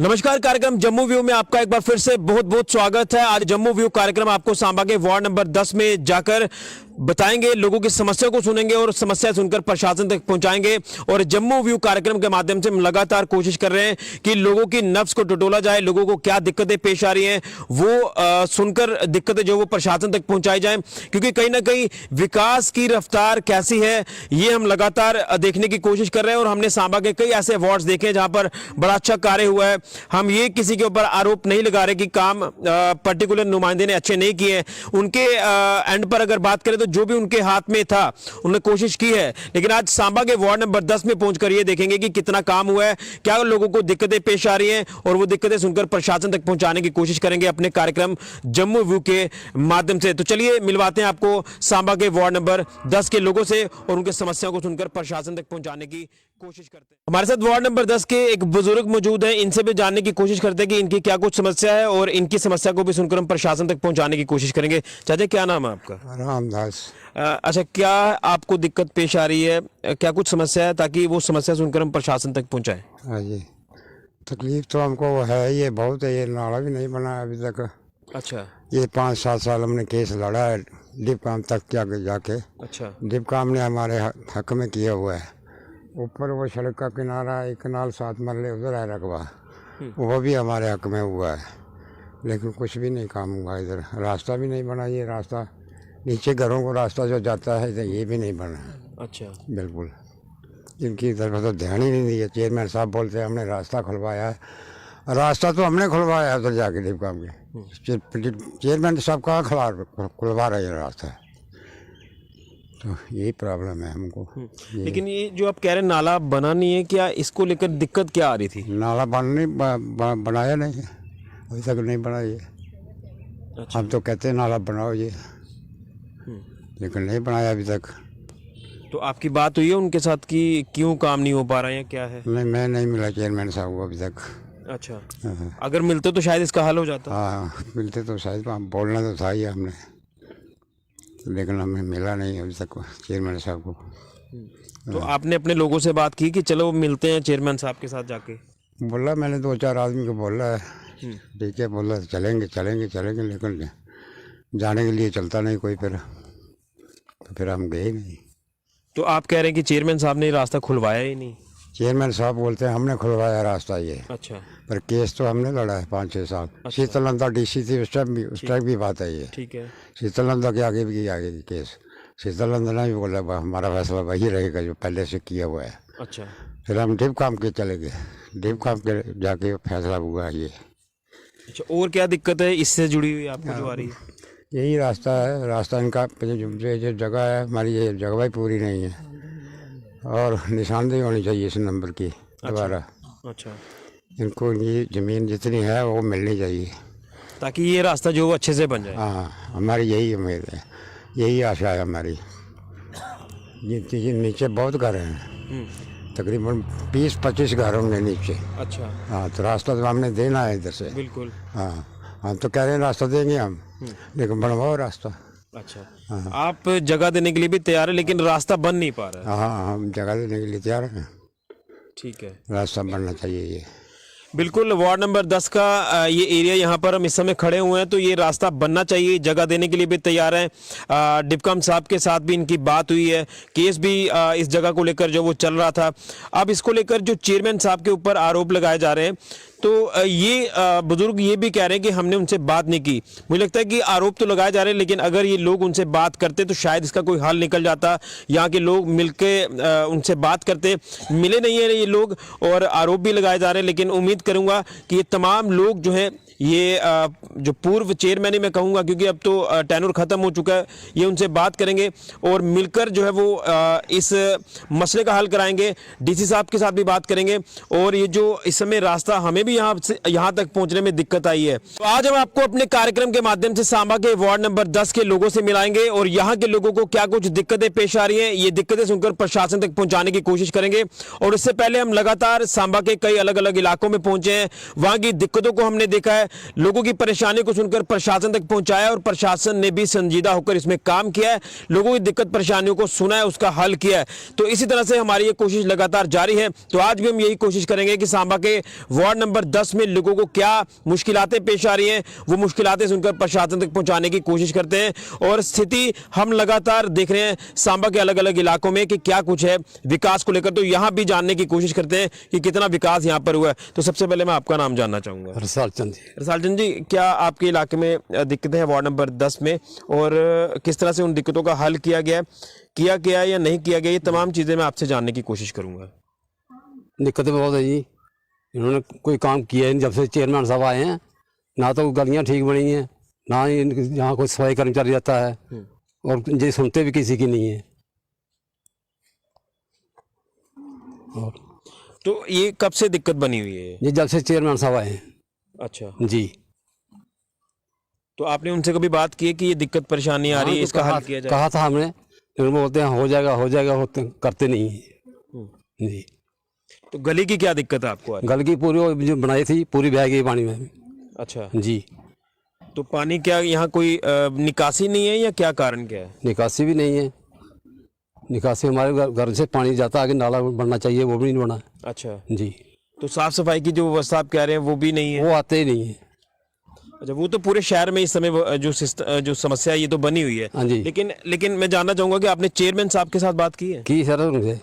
नमस्कार, कार्यक्रम जम्मू व्यू में आपका एक बार फिर से बहुत बहुत स्वागत है। आज जम्मू व्यू कार्यक्रम आपको सांबा के वार्ड नंबर 10 में जाकर बताएंगे, लोगों की समस्या को सुनेंगे और समस्या सुनकर प्रशासन तक पहुंचाएंगे। और जम्मू व्यू कार्यक्रम के माध्यम से हम लगातार कोशिश कर रहे हैं कि लोगों की नब्ज को टटोला जाए, लोगों को क्या दिक्कतें पेश आ रही हैं वो सुनकर दिक्कतें जो वो प्रशासन तक पहुंचाई जाए, क्योंकि कहीं ना कहीं विकास की रफ्तार कैसी है ये हम लगातार देखने की कोशिश कर रहे हैं। और हमने सांबा के कई ऐसे वार्ड्स देखे हैं जहां पर बड़ा अच्छा कार्य हुआ है। हम ये किसी के ऊपर आरोप नहीं लगा रहे कि काम पर्टिकुलर नुमाइंदे ने अच्छे नहीं किए। उनके एंड पर अगर बात करें तो जो भी उनके हाथ में था उन्होंने कोशिश की है, लेकिन आज सांबा के वार्ड नंबर 10 में पहुंचकर ये देखेंगे कि कितना काम हुआ है, क्या लोगों को दिक्कतें पेश आ रही हैं और वो दिक्कतें सुनकर प्रशासन तक पहुंचाने की कोशिश करेंगे अपने कार्यक्रम जम्मू व्यू के माध्यम से। तो चलिए मिलवाते हैं आपको सांबा के वार्ड नंबर 10 के लोगों से और उनकी समस्याओं को सुनकर प्रशासन तक पहुंचाने की कोशिश करते हैं। हमारे साथ वार्ड नंबर 10 के एक बुजुर्ग मौजूद हैं, इनसे भी जानने की कोशिश करते हैं कि इनकी क्या कुछ समस्या है और इनकी समस्या को भी सुनकर हम प्रशासन तक पहुंचाने की कोशिश करेंगे। चाचा, क्या नाम है आपका? रामदास। अच्छा, क्या आपको दिक्कत पेश आ रही है, क्या कुछ समस्या है, ताकि वो समस्या सुनकर हम प्रशासन तक पहुंचाएं? हाँ जी, तकलीफ तो हमको है, ये बहुत है। ये नाला भी नहीं बना अभी तक। अच्छा। ये 5-7 साल हमने केस लड़ा है डिपकाम तक जाके। अच्छा। डिपकाम ने हमारे हक में किया हुआ है। ऊपर वो सड़क का किनारा, एक कनाल 7 मरले उधर है रकबा, वो भी हमारे हक में हुआ है, लेकिन कुछ भी नहीं काम हुआ। इधर रास्ता भी नहीं बना। ये रास्ता नीचे घरों को रास्ता जो जाता है इधर ये भी नहीं बना। अच्छा। बिल्कुल, इनकी तरफ तो ध्यान ही नहीं दिया। चेयरमैन साहब बोलते हैं हमने रास्ता खुलवाया है, रास्ता तो हमने खुलवाया उधर जाके डिपकाम के। चेयरमैन साहब कहाँ खुलवा रहे हैं रास्ता? तो यही प्रॉब्लम है हमको। लेकिन ये जो आप कह रहे हैं नाला बना नहीं है, क्या इसको लेकर दिक्कत क्या आ रही थी? नाला बनाया नहीं है अभी तक, नहीं बना ये। अच्छा। हम तो कहते हैं नाला बनाओ ये, लेकिन नहीं बनाया अभी तक। तो आपकी बात हुई है उनके साथ कि क्यों काम नहीं हो पा रहा है, क्या है? नहीं, मैं नहीं मिला चेयरमैन साहब को अभी तक। अच्छा। अगर मिलते तो शायद इसका हल हो जाता। हाँ, मिलते तो शायद बोलना तो था ही हमने, लेकिन हमें मिला नहीं अभी तक चेयरमैन साहब को। तो आपने अपने लोगों से बात की कि चलो मिलते हैं चेयरमैन साहब के साथ जाके? बोला मैंने 2-4 आदमी को बोला है, ठीक है, बोला चलेंगे चलेंगे चलेंगे, लेकिन जाने के लिए चलता नहीं कोई। तो फिर हम गए नहीं। तो आप कह रहे हैं कि चेयरमैन साहब ने रास्ता खुलवाया ही नहीं? चेयरमैन साहब बोलते हैं हमने खुलवाया रास्ता ये। अच्छा। पर केस तो हमने लड़ा है 5-6 साल। अच्छा। शीतलनंदा डीसी थी उस टाइम भी बात है ये। ठीक है। शीतलनंदा के आगे भी आगे केस, शीतलनंदा ने भी बोला हमारा फैसला वही रहेगा जो पहले से किया हुआ है। अच्छा। फिर हम डिपकाम के चले गए, डिपकाम के जाके फैसला हुआ ये। अच्छा, और क्या दिक्कत है इससे जुड़ी हुई आपको जो आ रही है? यही रास्ता है। रास्ता इनका जो जगह है हमारी, ये जगह ही पूरी नहीं है और निशानदेही होनी चाहिए इस नंबर की दोबारा। अच्छा। इनको ये ज़मीन जितनी है वो मिलनी चाहिए ताकि ये रास्ता जो अच्छे से बन जाए। हाँ, हमारी यही उम्मीद है, यही आशा है हमारी। ये नीचे बहुत घर हैं, तकरीबन 20-25 घर होंगे नीचे। अच्छा। हाँ, तो रास्ता तो हमने देना है इधर से। बिल्कुल। हाँ, हम तो कह रहे हैं रास्ता देंगे हम, लेकिन बनवाओ रास्ता। अच्छा। हाँ। आप जगह देने के लिए भी तैयार है, लेकिन रास्ता बन नहीं पा रहा है? हाँ, हम जगह देने के लिए तैयार हैं। ठीक है, रास्ता बनना चाहिए ये। बिल्कुल। वार्ड नंबर 10 का ये एरिया यहाँ पर हम इस समय खड़े हुए हैं, तो ये रास्ता बनना चाहिए, जगह देने के लिए भी तैयार हैं। डिपकाम साहब के साथ भी इनकी बात हुई है, केस भी इस जगह को लेकर जो वो चल रहा था। अब इसको लेकर जो चेयरमैन साहब के ऊपर आरोप लगाए जा रहे हैं, तो ये बुजुर्ग ये भी कह रहे हैं कि हमने उनसे बात नहीं की। मुझे लगता है कि आरोप तो लगाए जा रहे हैं, लेकिन अगर ये लोग उनसे बात करते तो शायद इसका कोई हल निकल जाता। यहाँ के लोग मिलके उनसे बात करते, मिले नहीं है ये लोग और आरोप भी लगाए जा रहे हैं। लेकिन उम्मीद करूँगा कि ये तमाम लोग जो है, ये जो पूर्व चेयरमैन ही मैं कहूँगा, क्योंकि अब तो टेन्योर ख़त्म हो चुका है, ये उनसे बात करेंगे और मिलकर जो है वो इस मसले का हल कराएंगे। डीसी साहब के साथ भी बात करेंगे और ये जो इस समय रास्ता हमें भी यहाँ तक पहुँचने में दिक्कत आई है। तो आज हम आपको अपने कार्यक्रम के माध्यम से सांबा के वार्ड नंबर 10 के लोगों से मिलाएंगे और यहाँ के लोगों को क्या कुछ दिक्कतें पेश आ रही हैं, ये दिक्कतें सुनकर प्रशासन तक पहुँचाने की कोशिश करेंगे। और इससे पहले हम लगातार सांबा के कई अलग अलग इलाकों में पहुँचे हैं, वहाँ की दिक्कतों को हमने देखा है, लोगों की परेशानी को सुनकर प्रशासन तक पहुंचाया और प्रशासन ने भी संजीदा होकर इसमें काम किया है, लोगों की दिक्कत परेशानियों को सुना है, उसका हल किया है। तो इसी तरह से हमारी ये कोशिश लगातार जारी है। तो आज भी हम यही कोशिश करेंगे कि सांबा के वार्ड नंबर नंबर 10 में लोगों को क्या मुश्किलातें पेश आ रही हैं, वो मुश्किलातें सुनकर प्रशासन तक पहुंचाने की कोशिश करते हैं। और स्थिति हम लगातार देख रहे हैं सांबा के अलग अलग इलाकों में कि क्या कुछ है विकास को लेकर, तो यहां भी जानने की कोशिश करते हैं कि कितना विकास यहां पर हुआ है। तो सबसे पहले मैं आपका नाम जानना चाहूंगा। रसाल चंद जी। रसाल चंद जी, क्या आपके इलाके में दिक्कतें हैं वार्ड नंबर 10 में, और किस तरह से उन दिक्कतों का हल किया गया या नहीं किया गया, ये तमाम चीजें मैं आपसे जानने की कोशिश करूंगा। दिक्कतें बहुत है जी, इन्होंने कोई काम किया ही नहीं जब से चेयरमैन साहब आए हैं। ना तो गलियां ठीक बनी हैं, ना ही यहाँ कोई सफाई कर्मचारी रहता है, और ये सुनते भी किसी की नहीं है। और तो ये कब से दिक्कत बनी हुई है? ये जब से चेयरमैन साहब आए हैं। अच्छा जी। तो आपने उनसे कभी बात की है कि ये दिक्कत परेशानी आ रही है, इसका हल किया जाए? कहा था हमने, लेकिन वो बोलते हैं हो जाएगा होते करते नहीं है जी। तो गली की क्या दिक्कत है आपको आ रही गल की पूरी वो जो बनाई थी पूरी बह गई पानी में। है? अच्छा, जी। तो पानी क्या यहाँ कोई निकासी नहीं है या क्या कारण क्या है? निकासी भी नहीं है, निकासी हमारे घर से पानी जाता है, आगे नाला बनना चाहिए, वो भी नहीं बना। अच्छा, जी। तो साफ सफाई की जो व्यवस्था आप कह रहे हैं वो भी नहीं है? वो आते ही नहीं है। अच्छा, वो तो पूरे शहर में इस समय जो समस्या है ये तो बनी हुई है। हाँ जी। लेकिन मैं जानना चाहूंगा कि आपने चेयरमैन साहब के साथ बात की है? की सर उनसे।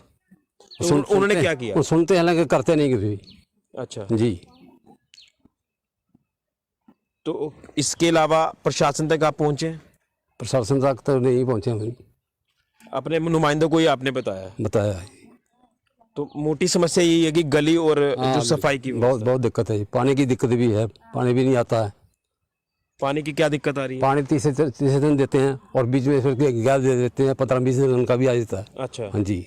तो उन्होंने क्या किया? वो सुनते हैं लेकिन करते नहीं कुछ भी। अच्छा जी। तो इसके अलावा प्रशासन तक आप पहुंचे? प्रशासन तक तो नहीं पहुंचे हम। अपने नुमाइंदों को ही आपने बताया? बताया है। तो मोटी समस्या यही है कि गली और जो सफाई की बहुत दिक्कत है। पानी की दिक्कत भी है, पानी भी नहीं आता है। पानी की क्या दिक्कत आ रही है? पानी तीसरे दिन देते हैं और बीच में फिर गैस दे देते हैं, 15-20 दिन का भी आ जाता है। अच्छा, हाँ जी।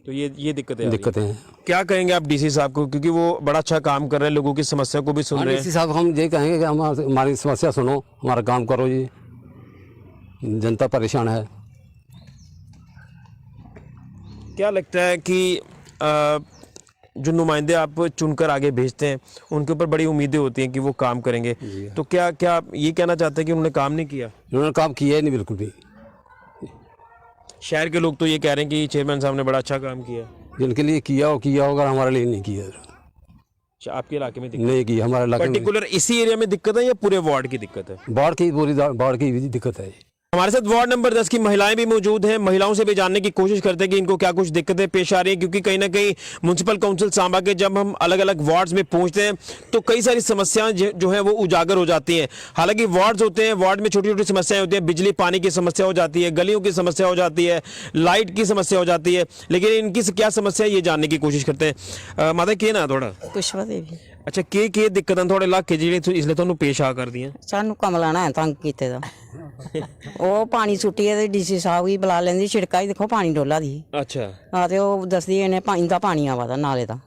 तो ये दिक्कतें आ रही दिक्कतें हैं। हैं। क्या कहेंगे आप डीसी साहब को, क्योंकि वो बड़ा अच्छा काम कर रहे हैं, लोगों की समस्या को भी सुन रहे हैं? डीसी साहब हम ये कहेंगे कि हमारी समस्या सुनो, हमारा काम करो जी, जनता परेशान है। क्या लगता है कि जो नुमाइंदे आप चुनकर आगे भेजते हैं उनके ऊपर बड़ी उम्मीदें होती हैं कि वो काम करेंगे, तो क्या आप ये कहना चाहते हैं कि उन्होंने काम नहीं किया? उन्होंने काम किया ही नहीं बिल्कुल भी। शहर के लोग तो ये कह रहे हैं कि चेयरमैन साहब ने बड़ा अच्छा काम किया। जिनके लिए किया होगा, हमारे लिए नहीं किया। अच्छा, आपके इलाके में नहीं किया हमारे इलाके में। पर्टिकुलर इसी एरिया में दिक्कत है या पूरे वार्ड की दिक्कत है? बाढ़ की भी दिक्कत है। हमारे साथ वार्ड नंबर 10 की महिलाएं भी मौजूद हैं। महिलाओं से भी जानने की कोशिश करते हैं कि इनको क्या कुछ दिक्कतें पेश आ रही हैं, क्योंकि कहीं ना कहीं म्युनिसिपल काउंसिल सांबा के जब हम अलग अलग वार्ड्स में पहुंचते हैं तो कई सारी समस्याएं जो है वो उजागर हो जाती हैं। हालांकि वार्ड्स होते हैं, वार्ड में छोटी छोटी समस्याएं होती हैं, बिजली पानी की समस्या हो जाती है, गलियों की समस्या हो जाती है, लाइट की समस्या हो जाती है, लेकिन इनकी क्या समस्या है ये जानने की कोशिश करते हैं। माता के ना थोड़ा पुष्पा देवी। अच्छा, के दिक्कतां थोड़े इलाके ਜਿਹੜੇ इसलिए ਤੁਹਾਨੂੰ पेश आ कर ਦੀਆਂ? ਸਾਨੂੰ ਕਮਲਾਣਾ ਹੈ ਤੰਗ ਕੀਤੇ ਦਾ ਉਹ ਪਾਣੀ ਸੁੱਟੀਏ ਤੇ ਡੀਸੀ ਸਾਹਿਬ ਹੀ ਬੁਲਾ ਲੈਂਦੀ, ਛਿੜਕਾ ਹੀ ਦੇਖੋ ਪਾਣੀ ਡੋਲਾ ਦੀ। अच्छा ਆ ਤੇ ਉਹ ਦੱਸਦੀ ਇਹਨੇ ਦਾ ਪਾਣੀ ਆਵਾ ਦਾ ਨਾਲੇ ਦਾ,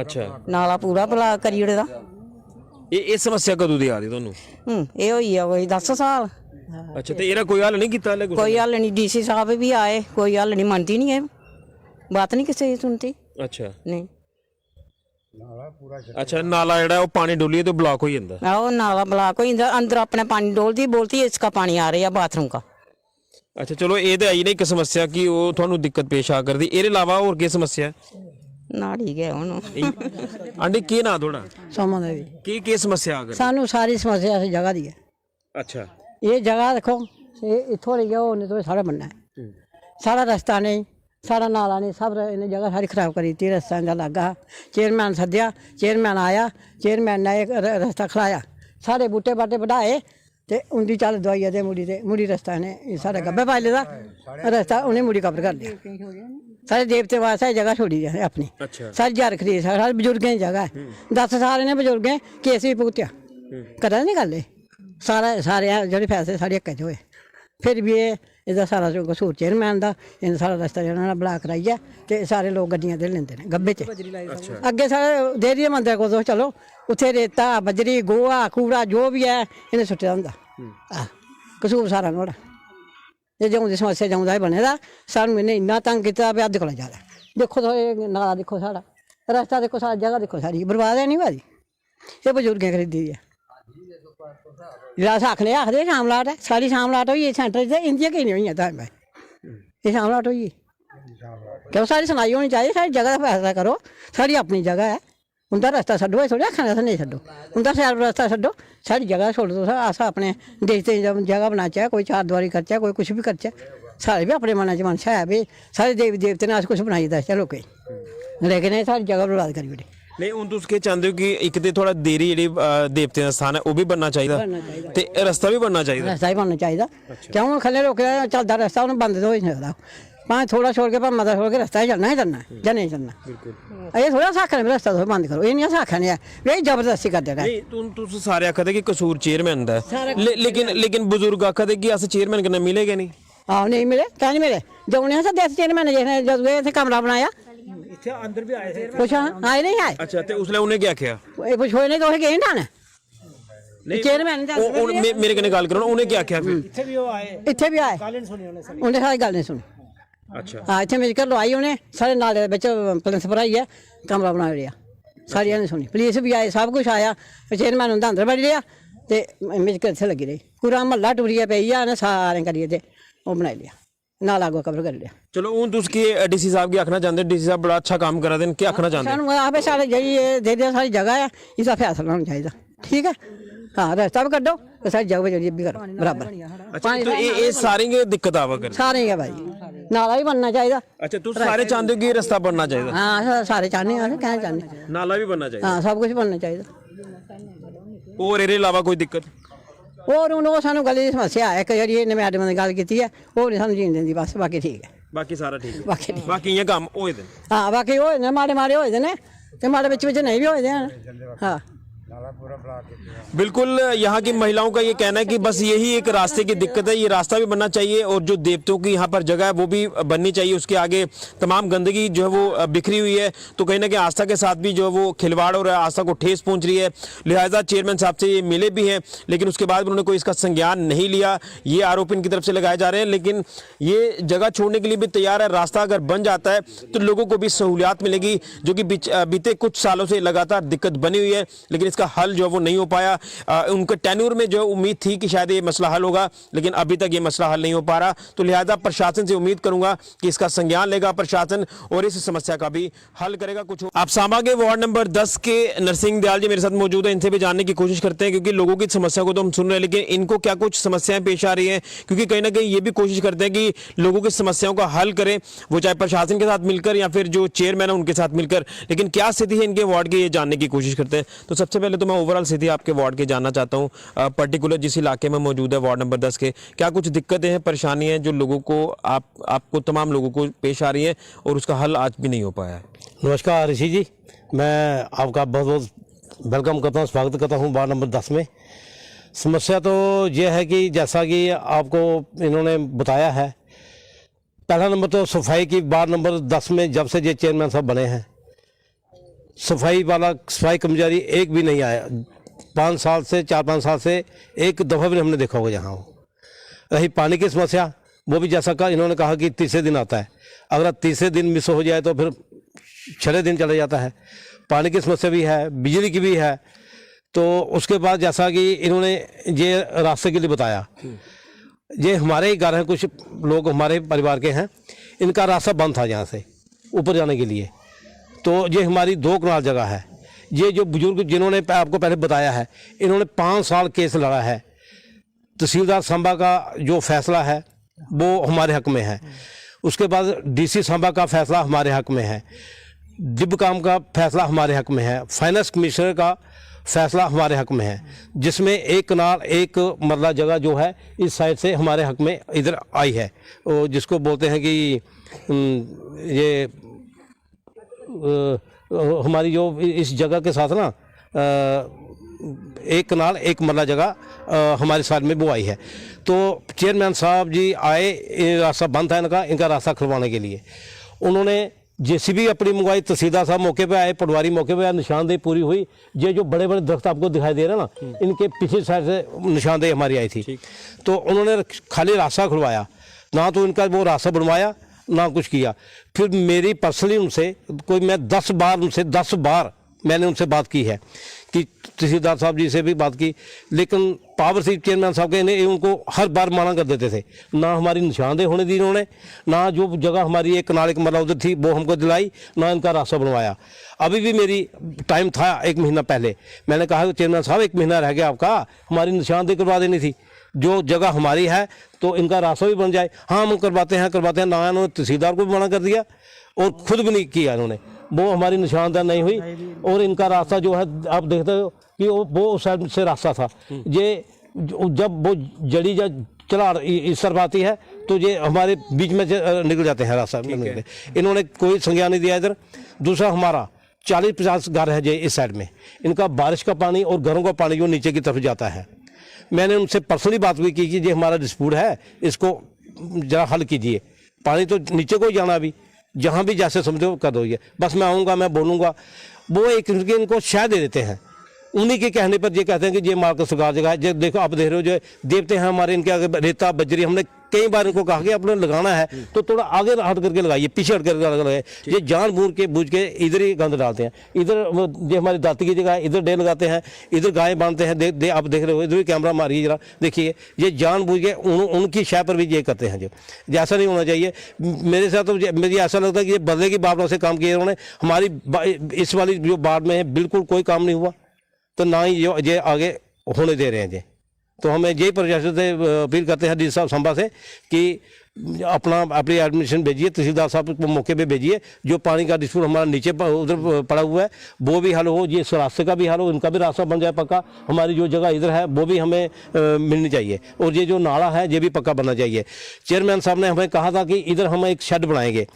अच्छा, ਨਾਲਾ ਪੂਰਾ ਬਲਾ ਕਰੀ ਉਹਦੇ ਦਾ। ਇਹ ਸਮੱਸਿਆ ਕਦੋਂ ਦੀ ਆ ਰਹੀ ਤੁਹਾਨੂੰ? ਇਹ ਹੋਈ ਆ ਕੋਈ 10 ਸਾਲ। अच्छा, तो ਇਹਦਾ ਕੋਈ ਹੱਲ ਨਹੀਂ ਕੀਤਾ ਹਲੇ? ਕੋਈ ਹੱਲ ਨਹੀਂ, ਡੀਸੀ ਸਾਹਿਬ ਵੀ ਆਏ, ਕੋਈ ਹੱਲ ਨਹੀਂ, ਮੰਨਦੀ ਨਹੀਂ ਹੈ ਬਾਤ, ਨਹੀਂ ਕਿਸੇ ਦੀ ਸੁਣती। अच्छा ਨਹੀਂ अच्छा, नाला ਜਿਹੜਾ ਉਹ ਪਾਣੀ ਡੋਲੀਏ ਤੇ ਬਲੌਕ ਹੋ ਜਾਂਦਾ? ਆਹ ਨਾਲਾ ਬਲਾਕ ਹੋ ਜਾਂਦਾ, ਅੰਦਰ ਆਪਣੇ ਪਾਣੀ ਡੋਲਦੀ ਬੋਲਤੀ इसका पानी आ रहा है बाथरूम का। अच्छा, चलो ये तो आई नहीं एक समस्या कि वो ਤੁਹਾਨੂੰ दिक्कत पेश आ करदी, ਇਹਦੇ ਇਲਾਵਾ ਹੋਰ ਕੀ ਸਮੱਸਿਆ ਹੈ? ਨਾੜੀ ਗਿਆ ਹੁਣ। ਆਂਟੀ ਕੀ ਨਾ ਥੋੜਾ ਸਮਾਂ ਦੇ ਵੀ ਕੀ ਸਮੱਸਿਆ ਆ ਕਰ? ਸਾਨੂੰ ਸਾਰੀ ਸਮੱਸਿਆ ਇਸ ਜਗ੍ਹਾ ਦੀ ਹੈ। अच्छा, ਇਹ ਜਗ੍ਹਾ ਦੇਖੋ, ਇਹ ਇੱਥੋਂ ਲਈ ਉਹ ਨਹੀਂ ਤੋਂ ਸਾਰਾ ਬੰਨਾ ਹੈ, ਸਾਰਾ ਰਸਤਾ ਨਹੀਂ, ਸਾਰਾ ਨਾਲਾ नहीं, सब ਇਹਨੇ जगह सारी खराब करी थी। रस्ता का लगा, चेयरमैन सद्या, चेयरमैन आया, चेयरमैन ने एक रस्ता खड़ाया, सारे बूटे बाटे बढ़ाए ते उनकी चल दवाई दे मुड़ी रस्ता ने सारे गब्बे पाई लेदा रस्ता, उन्हें मुड़ी कवर कर लिया। सारे देवते वास्ते जगह छोड़ी है अपनी। अच्छा, सारी जार खरीद, सारे बजुर्गें की जगह है, 10 साल ने बजुर्गें केस भी भुगत्या, कदा नहीं गल सारे जो फैसले सारे हक्के च होए। फिर भी ਇਹਦਾ ਸਾਰਾ ਜੋ ਕਸੂਰ ਚੇਅਰਮੈਨ ਦਾ, ਇਹਨਾਂ ਸਾਰਾ ਰਸਤਾ ਜਿਹੜਾ ਨਾ ਬਲਾਕ ਕਰਾਈਆ ਤੇ ਸਾਰੇ ਲੋਕ ਗੱਡੀਆਂ ਤੇ ਲੈਂਦੇ ਨੇ ਗੱਬੇ 'ਚ। ਅੱਗੇ ਸਾਰੇ ਦੇਰੀ ਮੰਦਰ ਕੋਲ ਚਲੋ, ਉੱਥੇ ਰੇਤਾ ਬਜਰੀ ਗੋਹਾ ਕੂੜਾ ਜੋ ਵੀ ਹੈ ਇਹਨੇ ਸੁੱਟਿਆ ਹੁੰਦਾ। ਕਸੂਰ ਸਾਰਾ ਨੋੜਾ ਇਹ ਜਿਉਂ ਦੀ ਸਮੱਸਿਆ ਜਿਉਂਦਾ ਹੀ ਬਣੇਦਾ। ਸਾਨੂੰ ਇਹਨੇ ਇੰਨਾ ਤੰਗ ਕੀਤਾ ਵੀ ਅੱਧ ਕੋਲ ਜ਼ਿਆਦਾ। ਦੇਖੋ ਤਾਂ ਇਹ ਨਾਲਾ ਦੇਖੋ, ਸਾਡਾ ਰਸਤਾ ਦੇਖੋ, ਸਾਰੀ ਜਗ੍ਹਾ ਦੇਖੋ, ਸਾਰੀ ਬਰਬਾਦ ਹੈ ਨਹੀਂ ਭਾਜੀ। ਇਹ ਬਜ਼ੁਰਗਾਂ ਖਰੀਦੀ ਹੈ। आखने आखदे शामलाट है, सारी शामलाट हुई सेंटर च, इंदियां की नहीं हुई भाई, ये शामलाट हुई क्यों? सारी सुनाई होनी चाहिए, सारी जगह का फैसला करो, सारी अपनी जगह है, उनका रास्ता छड्डो थोड़ा आखना अस नहीं छड्डो उनका शैल रास्ता छड्डो सारी जगह छोड़ दो अस अपने देखते जगह बनाचै कोई चार दवारी करचै कोई कुछ भी करचै साढ़े भी अपने मन च मनशा है भी सारे देवी देवते ने अस कुछ बनाई दसचै लोकें गी लेकिन एह् सारी जगह बर्बाद करी ओड़ी नहीं हूँ तुस केह् चाहते हो कि एक ते थोड़ा देरी जेह्ड़ी देवतें दा स्थान है वो भी बनना चाहिए ते रस्ता भी बनना चाहिए रास्ता ही बनना चाहिए क्यों हूँ खल्ले लोकें दा चलदा रास्ता हूँ बंद तो हो नहीं सकदा भाएं थोड़ा छोड़ के भाएं मता छोड़ के रास्ता ही चलना है जां नहीं चलना ये थोड़ा आखने भी रास्ता तुस बंद करो ये नहीं अस आखने भाई जबरदस्ती करदे रहे नहीं तुस सारे आखदे कि कसूर चेयरमैन दा है लेकिन बुजुर्ग आखदे कि अस चेयरमैन कन्नै मिलेगे नहीं आहो नहीं मिले क्या नहीं मिले जो उन्हें सद्दे चेयरमैन जिसने जदूं इत्थे कमरा बनाया इत्थे अंदर भी आए थे कुछ आए नहीं आए अच्छा ते उसले उन्हें क्या आखेआ ये पुछो नहीं तो गए ना चेयरमैन मेरे कन्नै गल करो ना उन्हें क्या आखेआ फिर इत्थे भी वो आए इत्थे भी आए गल नहीं सुनी उन्हें उन्हें सारी गल नहीं सुनी अच्छा हाँ इत्थे मेरी घर लवाई उन्हें सारे नाले बिच पुलिस भराइयै कमरा बना लिया सारी नहीं सुनी पुलिस भी आए सब कुछ आया चेयरमैन उंदा अंदर बड़ी रेहा ते मेरी घर इत्थे लगी रही पूरा म्हल्ला टुरिया पेई आ सारे करियै ते ओह् बनाई लिया नाला अगो कवर करी लिया चलो हूँ तुस के डीसी साहब की आखना चाहते डीसी साहब बड़ा अच्छा काम करा दे क्या आखना चाहते सानू आपे साढ़े जेह्ड़ी जेह्ड़ी सारी जगह है इसदा फैसला होना चाहिए ठीक है हाँ रास्ता भी कड्डो ते सारी जगह जेह्ड़ी भी करो बराबर अच्छा तो ये सारी के दिक्कत आवा कर सारे गै भाई नाला भी बनना चाहिए अच्छा तुस सारे चाहते हो कि रास्ता बनना चाहिए हाँ सारे चाहने हैं कहना चाहने नाला भी बनना चाहिए हाँ सब कुछ बनना चाहिए और एरे अलावा कोई दिक्कत और हूँ वो सानू गली दी समस्या है एक जी मैडम ने गल की है वो नहीं सानू जीन देंदी बस बाकी ठीक है बाकी सारा ठीक है बाकी ठीक बाकी ये काम होए दे हाँ बाकी होए ने माड़े माड़े होए दे ने ते माड़े बिच नहीं भी होए दे हाँ बिल्कुल यहाँ की महिलाओं का ये कहना है कि बस यही एक रास्ते की दिक्कत है ये रास्ता भी बनना चाहिए और जो देवताओं की यहाँ पर जगह है वो भी बननी चाहिए उसके आगे तमाम गंदगी जो है वो बिखरी हुई है तो कहीं ना कहीं आस्था के साथ भी जो है वो खिलवाड़ हो रहा है आस्था को ठेस पहुंच रही है लिहाजा चेयरमैन साहब से ये मिले भी हैं लेकिन उसके बाद उन्होंने कोई इसका संज्ञान नहीं लिया ये आरोप इनकी तरफ से लगाए जा रहे हैं लेकिन ये जगह छोड़ने के लिए भी तैयार है रास्ता अगर बन जाता है तो लोगों को भी सहूलियात मिलेगी जो कि बीते कुछ सालों से लगातार दिक्कत बनी हुई है लेकिन इसका हल जो है वो नहीं हो पाया उनके टेन्योर में जो उम्मीद थी कि शायद ये मसला हल होगा लेकिन अभी तक ये मसला हल नहीं हो पा रहा तो लिहाजा प्रशासन से उम्मीद करूंगा कि इसका संज्ञान लेगा प्रशासन और इस समस्या का भी हल करेगा कुछ आप सांबा के वार्ड नंबर 10 के नरसिंह दयाल जी मेरे साथ मौजूद है इनसे भी जानने की कोशिश करते हैं क्योंकि लोगों की समस्या को तो हम सुन रहे हैं लेकिन इनको क्या कुछ समस्याएं पेश आ रही है क्योंकि कहीं ना कहीं ये भी कोशिश करते हैं कि लोगों की समस्याओं का हल करें वो चाहे प्रशासन के साथ मिलकर या फिर जो चेयरमैन है उनके साथ मिलकर लेकिन क्या स्थिति है इनके वार्ड की ये जानने की कोशिश करते हैं तो सबसे पहले तो मैं ओवरऑल स्थिति आपके वार्ड के जानना चाहता हूँ पर्टिकुलर जिस इलाके में मौजूद है वार्ड नंबर 10 के क्या कुछ दिक्कतें हैं परेशानियां हैं जो लोगों को आपको तमाम लोगों को पेश आ रही है और उसका हल आज भी नहीं हो पाया है नमस्कार ऋषि जी मैं आपका बहुत बहुत वेलकम करता हूँ स्वागत करता हूँ वार्ड नंबर 10 में समस्या तो ये है कि जैसा कि आपको इन्होंने बताया है पहला नंबर तो सफाई की वार्ड नंबर 10 में जब से ये चेयरमैन साहब बने हैं सफाई कर्मचारी एक भी नहीं आया 4-5 साल से एक दफ़ा भी हमने देखा होगा यहाँ रही पानी की समस्या वो भी जैसा कहा इन्होंने कहा कि तीसरे दिन आता है अगर तीसरे दिन मिस हो जाए तो फिर 6 दिन चले जाता है पानी की समस्या भी है बिजली की भी है तो उसके बाद जैसा कि इन्होंने ये रास्ते के लिए बताया ये हमारे ही घर हैं कुछ लोग हमारे परिवार के हैं इनका रास्ता बंद था यहाँ से ऊपर जाने के लिए तो ये हमारी 2 कनाल जगह है ये जो बुजुर्ग जिन्होंने आपको पहले बताया है इन्होंने 5 साल केस लड़ा है तहसीलदार सांबा का जो फैसला है वो हमारे हक में है उसके बाद डीसी सांबा का फैसला हमारे हक में है डिबकाम का फैसला हमारे हक में है फाइनेंस कमिश्नर का फैसला हमारे हक में है जिसमें 1 कनाल 1 मरला जगह जो है इस साइड से हमारे हक में इधर आई है जिसको बोलते हैं कि ये हमारी जो इस जगह के साथ ना 1 कनाल 1 मरला जगह हमारे साइड में वो आई है तो चेयरमैन साहब जी आए रास्ता बंद था इनका रास्ता खुलवाने के लिए उन्होंने जेसीबी अपनी मंगवाई तहसीलदार साहब मौके पे आए पटवारी मौके पे आए निशानदेही पूरी हुई ये जो बड़े बड़े दरख्त आपको दिखाई दे रहे हैं ना इनके पिछली साइड से निशानदेही हमारी आई थी तो उन्होंने खाली रास्ता खुलवाया ना तो इनका वो रास्ता बनवाया ना कुछ किया फिर मेरी पर्सनली उनसे मैं 10 बार मैंने उनसे बात की है कि तहसीलदार साहब जी से भी बात की, लेकिन पावर सीट चेयरमैन साहब के ने उनको हर बार मना कर देते थे। ना हमारी निशानदेही होने दी इन्होंने, ना जो जगह हमारी एक कनाल एक मरला उधर थी वो हमको दिलाई, ना इनका रास्ता बनवाया। अभी भी मेरी टाइम था 1 महीना पहले, मैंने कहा चेयरमैन साहब 1 महीना रह गया आपका, हमारी निशानदेही करवा देनी थी, जो जगह हमारी है तो इनका रास्ता भी बन जाए। हाँ हम करवाते हैं ना, इन्होंने तहसीलदार को भी मना कर दिया और खुद भी नहीं किया इन्होंने, वो हमारी निशानदेही नहीं हुई। और इनका रास्ता जो है आप देखते हो कि वो उस साइड से रास्ता था, ये जब वो जड़ी चला इस तरफ आती है तो ये हमारे बीच में से निकल जाते हैं रास्ता। इन्होंने कोई संज्ञान नहीं दिया इधर। दूसरा हमारा 40-50 घर है जो इस साइड में, इनका बारिश का पानी और घरों का पानी जो नीचे की तरफ जाता है। मैंने उनसे पर्सनली बात भी की कि ये हमारा डिस्प्यूट है, इसको जरा हल कीजिए। पानी तो नीचे को ही जाना, अभी जहाँ भी जैसे समझो कर दो, ये बस मैं आऊँगा मैं बोलूँगा। वो एक इनको शह दे देते हैं, उन्हीं के कहने पर ये कहते हैं कि ये मार्केट सरकार जगह है। जो देखो आप देख रहे हो जो देवते हैं हमारे, इनके आगे रेता बजरी, हमने कई बार इनको कहा कि आपने लगाना है तो थोड़ा आगे हट करके लगाइए, पीछे हट करके लगाइए। ये जानबूझ के इधर ही गंद डालते हैं। इधर ये हमारी दाती की जगह है, इधर डेल लगाते हैं, इधर गाय बांधते हैं। आप देख रहे हो, इधर भी कैमरा मारिए जरा, देखिए ये जानबूझ के उनकी शय पर भी ये करते हैं। जो ऐसा नहीं होना चाहिए। मेरे साथ तो मुझे ऐसा लगता है कि ये बदले की भावना से काम किए उन्होंने। हमारी इस वाली जो बाढ़ में है बिल्कुल कोई काम नहीं हुआ, तो ना ही ये आगे होने दे रहे हैं जी। तो हमें यही प्रशासन से अपील करते हैं डी साहब संभा से कि अपनी एडमिशन भेजिए, तहसीलदार साहब को मौके पे भेजिए। जो पानी का डिस्प्यूट हमारा नीचे उधर पड़ा हुआ है वो भी हल हो, ये इस रास्ते का भी हल हो, इनका भी रास्ता बन जाए पक्का। हमारी जो जगह इधर है वो भी हमें मिलनी चाहिए, और ये जो नाला है ये भी पक्का बनना चाहिए। चेयरमैन साहब ने हमें कहा था कि इधर हम एक शेड बनाएंगे,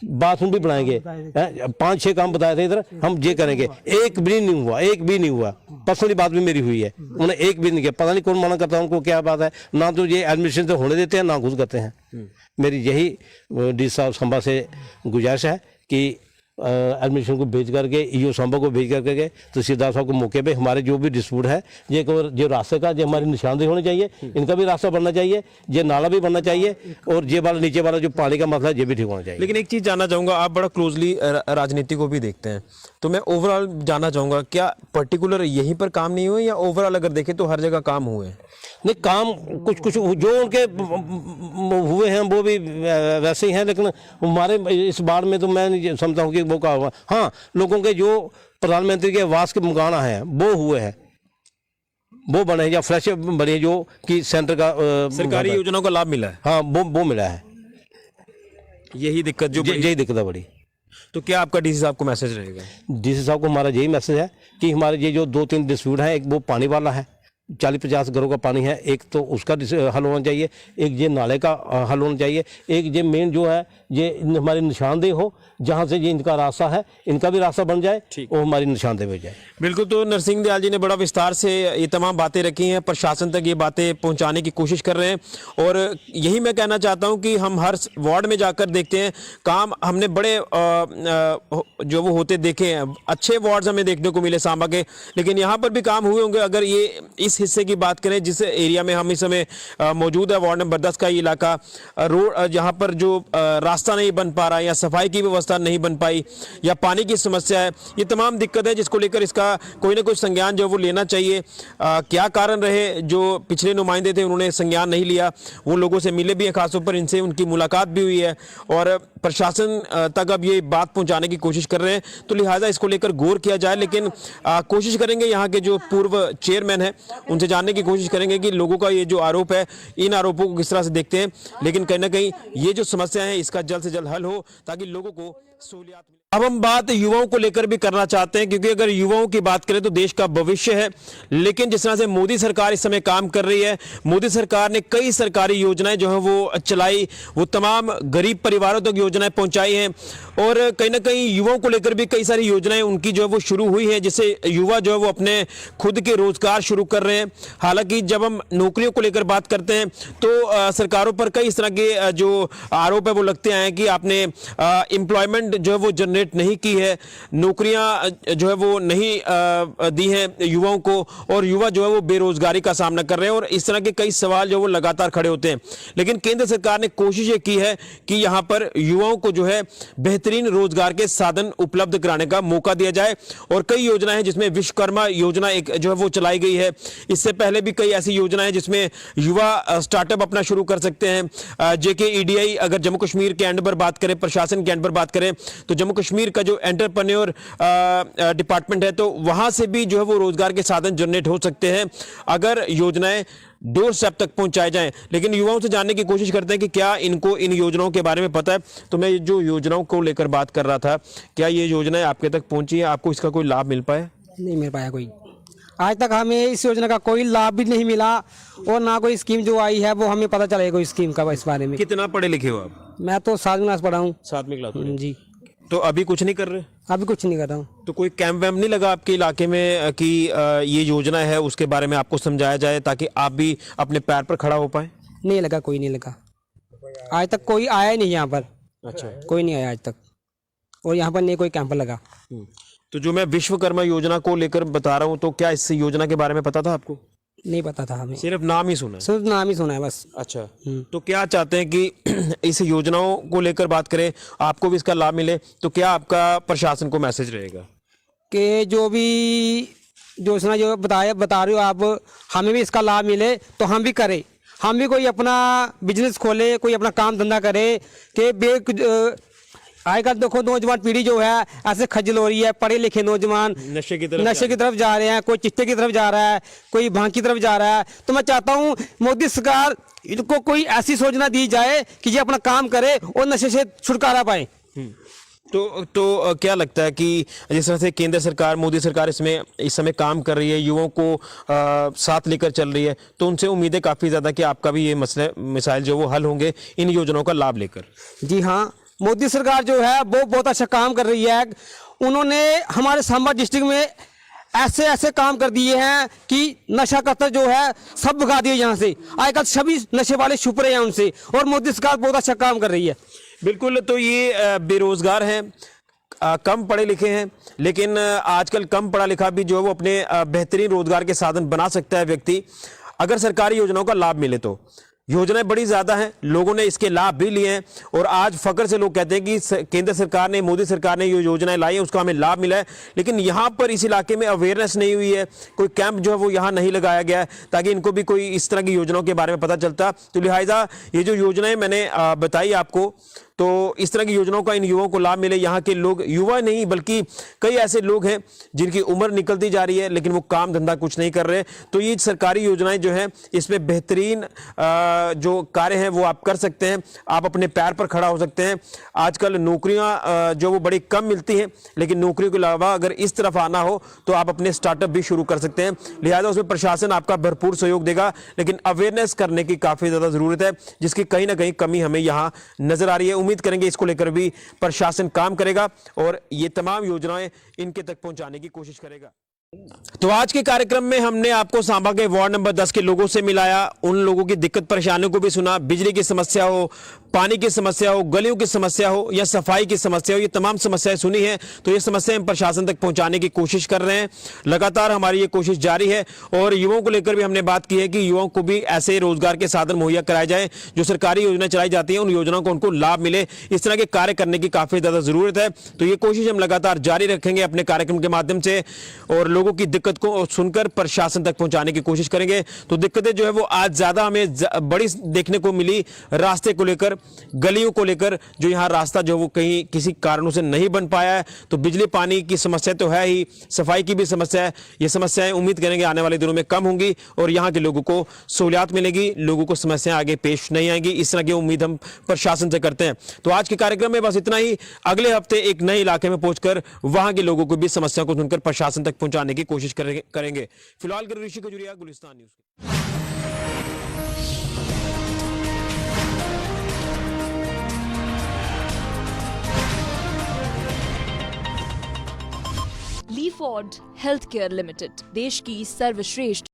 बाथरूम भी बनाएंगे, 5-6 काम बताए थे इधर हम ये करेंगे। एक भी नहीं हुआ। पर्सनली बात भी मेरी हुई है, उन्हें एक भी नहीं किया। पता नहीं कौन मना करता है, उनको क्या बात है। ना तो ये एडमिशन से होने देते हैं, ना घुस करते हैं। मेरी यही डी साहब संभा से गुजारिश है कि एडमिशन को भेज करके ईओ संभा को भेज करके तहसीलदार साहब को मौके पे हमारे जो भी डिस्प्यूट है ये जो रास्ते का जो हमारी निशानदेही होनी चाहिए, इनका भी रास्ता बनना चाहिए, ये नाला भी बनना चाहिए, और ये वाला नीचे वाला जो पानी का मसला है ये भी ठीक होना चाहिए। लेकिन एक चीज़ जानना चाहूँगा, आप बड़ा क्लोजली राजनीति को भी देखते हैं, तो मैं ओवरऑल जानना चाहूँगा क्या पर्टिकुलर यहीं पर काम नहीं हुए, या ओवरऑल अगर देखें तो हर जगह काम हुए हैं? नहीं, काम कुछ जो उनके हुए हैं वो भी वैसे ही हैं, लेकिन हमारे इस बाढ़ में तो मैं समझता हूँ कि वो क्या हुआ। हाँ, लोगों के जो प्रधानमंत्री के आवास के मकान हैं वो हुए हैं, वो बने या फ्रेश बने, जो कि सेंटर का सरकारी योजनाओं का लाभ मिला है। हाँ, वो मिला है। यही दिक्कत यही दिक्कत है बड़ी। तो क्या आपका डीसी साहब को मैसेज रहेगा? डीसी साहब को हमारा यही मैसेज है कि हमारे ये जो 2-3 डिस्प्यूट हैं, एक वो पानी वाला है, 40-50 घरों का पानी है, एक तो उसका हल होना चाहिए, एक ये नाले का हल होना चाहिए, एक ये मेन जो है ये हमारी निशानदेही हो, जहाँ से ये इनका रास्ता है इनका भी रास्ता बन जाए और हमारी निशानदेही हो जाए। बिल्कुल। तो नरसिंह दयाल जी ने बड़ा विस्तार से ये तमाम बातें रखी हैं, प्रशासन तक ये बातें पहुंचाने की कोशिश कर रहे हैं, और यही मैं कहना चाहता हूं कि हम हर वार्ड में जाकर देखते हैं काम, हमने बड़े जो वो होते देखे हैं, अच्छे वार्ड्स हमें देखने को मिले सांबा के, लेकिन यहाँ पर भी काम हुए होंगे। अगर ये इस हिस्से की बात करें जिस एरिया में हम इस समय मौजूद है, वार्ड नंबर 10 का ये इलाका, रोड जहाँ पर जो रास्ता नहीं बन पा रहा है, या सफाई की व्यवस्था नहीं बन पाई, या पानी की समस्या है, ये तमाम दिक्कत है जिसको लेकर इसका कोई ना कोई संज्ञान जो वो लेना चाहिए। क्या कारण रहे, जो पिछले नुमाइंदे थे उन्होंने संज्ञान नहीं लिया, वो लोगों से मिले भी हैं, खासतौर पर इनसे उनकी मुलाकात भी हुई है, और प्रशासन तक अब ये बात पहुंचाने की कोशिश कर रहे हैं, तो लिहाजा इसको लेकर गौर किया जाए। लेकिन कोशिश करेंगे यहाँ के जो पूर्व चेयरमैन हैं उनसे जानने की कोशिश करेंगे कि लोगों का ये जो आरोप है, इन आरोपों को किस तरह से देखते हैं, लेकिन कहीं ना कहीं ये जो समस्या है इसका जल्द से जल्द हल हो, ताकि लोगों को सहूलियत मिले। अब हम बात युवाओं को लेकर भी करना चाहते हैं, क्योंकि अगर युवाओं की बात करें तो देश का भविष्य है, लेकिन जिस तरह से मोदी सरकार इस समय काम कर रही है, मोदी सरकार ने कई सरकारी योजनाएं जो है वो चलाई, वो तमाम गरीब परिवारों तक योजनाएं पहुंचाई हैं, और कहीं ना कहीं युवाओं को लेकर भी कई सारी योजनाएं उनकी जो है वो शुरू हुई है, जिससे युवा जो है वो अपने खुद के रोजगार शुरू कर रहे हैं। हालांकि जब हम नौकरियों को लेकर बात करते हैं तो सरकारों पर कई इस तरह के जो आरोप है वो लगते हैं कि आपने एम्प्लॉयमेंट जो है वो जनरेट जनरेट नहीं की है, नौकरियां जो है वो नहीं दी हैं युवाओं को, और युवा जो है वो बेरोजगारी का सामना कर रहे हैं, और इस तरह के कई सवाल जो वो लगातार खड़े होते हैं। लेकिन केंद्र सरकार ने कोशिश ये की है कि यहाँ पर युवाओं को जो है बेहतरीन रोजगार के साधन उपलब्ध कराने का मौका दिया जाए, और कई योजनाएं हैं जिसमें विश्वकर्मा योजना एक जो है वो चलाई गई है। इससे पहले भी कई ऐसी योजनाएं जिसमें युवा स्टार्टअप अपना शुरू कर सकते हैं। JKEDI अगर जम्मू कश्मीर के एंड पर बात करें, प्रशासन के एंड पर बात करें, तो जम्मू कश्मीर का जो एंटरप्रेन्योर डिपार्टमेंट है, तो वहां से भी जो है वो रोजगार के साधन जनरेट हो सकते हैं अगर योजनाएं डोर स्टेप तक पहुंचाए जाएं। लेकिन युवाओं से जानने की कोशिश करते हैं कि क्या इनको इन योजनाओं के बारे में पता है। तो मैं जो योजनाओं को लेकर बात कर रहा था, क्या ये योजनाएं आपके तक पहुंची है, आपको इसका कोई लाभ मिल पाया? नहीं मिल पाया कोई, आज तक हमें इस योजना का कोई लाभ भी नहीं मिला, और ना कोई स्कीम जो आई है वो हमें पता चलेगा कोई स्कीम का इस बारे में। कितना पढ़े लिखे हो आप? मैं तो 7वीं क्लास पढ़ा हूँ। 7वीं क्लास में? जी। तो अभी कुछ नहीं कर रहे? अभी कुछ नहीं कर रहा हूँ। तो कोई कैंप वैम्प नहीं लगा आपके इलाके में कि ये योजना है उसके बारे में आपको समझाया जाए ताकि आप भी अपने पैर पर खड़ा हो पाए? नहीं लगा, कोई नहीं लगा, आज तक कोई आया ही नहीं यहाँ पर। अच्छा, कोई नहीं आया आज तक, और यहाँ पर नहीं कोई कैंप लगा। तो जो मैं विश्वकर्मा योजना को लेकर बता रहा हूँ, तो क्या इस योजना के बारे में पता था आपको? नहीं पता था हमें, सिर्फ नाम ही सुना है? सिर्फ नाम ही सुना है बस। अच्छा, तो क्या चाहते हैं कि इस योजनाओं को लेकर बात करें, आपको भी इसका लाभ मिले, तो क्या आपका प्रशासन को मैसेज रहेगा कि जो भी योजना जो बता रहे हो आप, हमें भी इसका लाभ मिले तो हम भी करें, हम भी कोई अपना बिजनेस खोले, कोई अपना काम धंधा करे। कि आजकल देखो नौजवान पीढ़ी जो है ऐसे खज्जल हो रही है, पढ़े लिखे नौजवान नशे की तरफ जा रहे हैं, कोई चिट्टे की तरफ जा रहा है, कोई भांग की तरफ जा रहा है। तो मैं चाहता हूँ मोदी सरकार इनको कोई ऐसी योजना दी जाए कि ये अपना काम करे और नशे से छुटकारा पाए। तो क्या लगता है कि जिस तरह से केंद्र सरकार, मोदी सरकार इसमें इस समय काम कर रही है, युवाओं को साथ लेकर चल रही है, तो उनसे उम्मीदें काफ़ी ज़्यादा कि आपका भी ये मसले मिसाइल जो वो हल होंगे इन योजनाओं का लाभ लेकर? जी हाँ, मोदी सरकार जो है वो बहुत अच्छा काम कर रही है। उन्होंने हमारे सांबा डिस्ट्रिक्ट में ऐसे ऐसे काम कर दिए हैं कि नशा कतर जो है सब भगा दिए यहाँ से। आजकल सभी नशे वाले छुप रहे हैं उनसे, और मोदी सरकार बहुत अच्छा काम कर रही है। बिल्कुल। तो ये बेरोजगार हैं, कम पढ़े लिखे हैं, लेकिन आजकल कम पढ़ा लिखा भी जो है वो अपने बेहतरीन रोजगार के साधन बना सकता है व्यक्ति, अगर सरकारी योजनाओं का लाभ मिले तो। योजनाएं बड़ी ज्यादा हैं, लोगों ने इसके लाभ भी लिए हैं, और आज फख्र से लोग कहते हैं कि केंद्र सरकार ने, मोदी सरकार ने ये योजनाएं लाई है, उसका हमें लाभ मिला है। लेकिन यहाँ पर इस इलाके में अवेयरनेस नहीं हुई है, कोई कैंप जो है वो यहाँ नहीं लगाया गया है ताकि इनको भी कोई इस तरह की योजनाओं के बारे में पता चलता। तो लिहाजा ये जो योजनाएं मैंने बताई आपको, तो इस तरह की योजनाओं का इन युवाओं को लाभ मिले। यहाँ के लोग, युवा नहीं बल्कि कई ऐसे लोग हैं जिनकी उम्र निकलती जा रही है लेकिन वो काम धंधा कुछ नहीं कर रहे। तो ये सरकारी योजनाएं जो हैं इसमें बेहतरीन जो कार्य हैं वो आप कर सकते हैं, आप अपने पैर पर खड़ा हो सकते हैं। आजकल नौकरियां जो वो बड़ी कम मिलती हैं, लेकिन नौकरियों के अलावा अगर इस तरफ आना हो तो आप अपने स्टार्टअप भी शुरू कर सकते हैं। लिहाजा उसमें प्रशासन आपका भरपूर सहयोग देगा, लेकिन अवेयरनेस करने की काफ़ी ज़्यादा ज़रूरत है, जिसकी कहीं ना कहीं कमी हमें यहाँ नज़र आ रही है। उम्मीद करेंगे इसको लेकर भी प्रशासन काम करेगा और ये तमाम योजनाएं इनके तक पहुंचाने की कोशिश करेगा। तो आज के कार्यक्रम में हमने आपको सांबा के वार्ड नंबर 10 के लोगों से मिलाया, उन लोगों की दिक्कत परेशानियों को भी सुना। बिजली की समस्या हो, पानी की समस्या हो, गलियों की समस्या हो या सफाई की समस्या हो, ये तमाम समस्याएं सुनी हैं। तो ये समस्याएं हम प्रशासन तक पहुंचाने की कोशिश कर रहे हैं, लगातार हमारी ये कोशिश जारी है। और युवाओं को लेकर भी हमने बात की है कि युवाओं को भी ऐसे रोजगार के साधन मुहैया कराए जाएं, जो सरकारी योजनाएं चलाई जाती हैं उन योजनाओं को उनको लाभ मिले। इस तरह के कार्य करने की काफी ज्यादा जरूरत है। तो ये कोशिश हम लगातार जारी रखेंगे अपने कार्यक्रम के माध्यम से, और लोगों की दिक्कत को सुनकर प्रशासन तक पहुंचाने की कोशिश करेंगे। तो दिक्कतें जो है वो आज ज्यादा हमें बड़ी देखने को मिली, रास्ते को लेकर, गलियों को लेकर, जो यहाँ रास्ता जो वो कहीं किसी कारणों से नहीं बन पाया है। तो बिजली पानी की समस्या तो है ही, सफाई की भी समस्या है। ये समस्याएं उम्मीद करेंगे आने वाले दिनों में कम होंगी और यहाँ के लोगों को सहूलियत मिलेगी, लोगों को समस्याएं आगे पेश नहीं आएंगी। इस तरह की उम्मीद हम प्रशासन से करते हैं। तो आज के कार्यक्रम में बस इतना ही। अगले हफ्ते एक नए इलाके में पहुंचकर वहां के लोगों को भी समस्या को सुनकर प्रशासन तक पहुंचाने की कोशिश करेंगे। फिलहाल Rishi Khajuria, Gulistan news. Leeford health care limited, देश की सर्वश्रेष्ठ